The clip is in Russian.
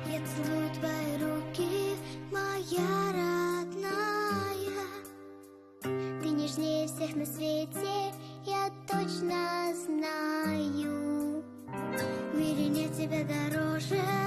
Я целую твои руки, моя родная. Ты нежнее всех на свете, я точно знаю. В мире нет тебя дороже.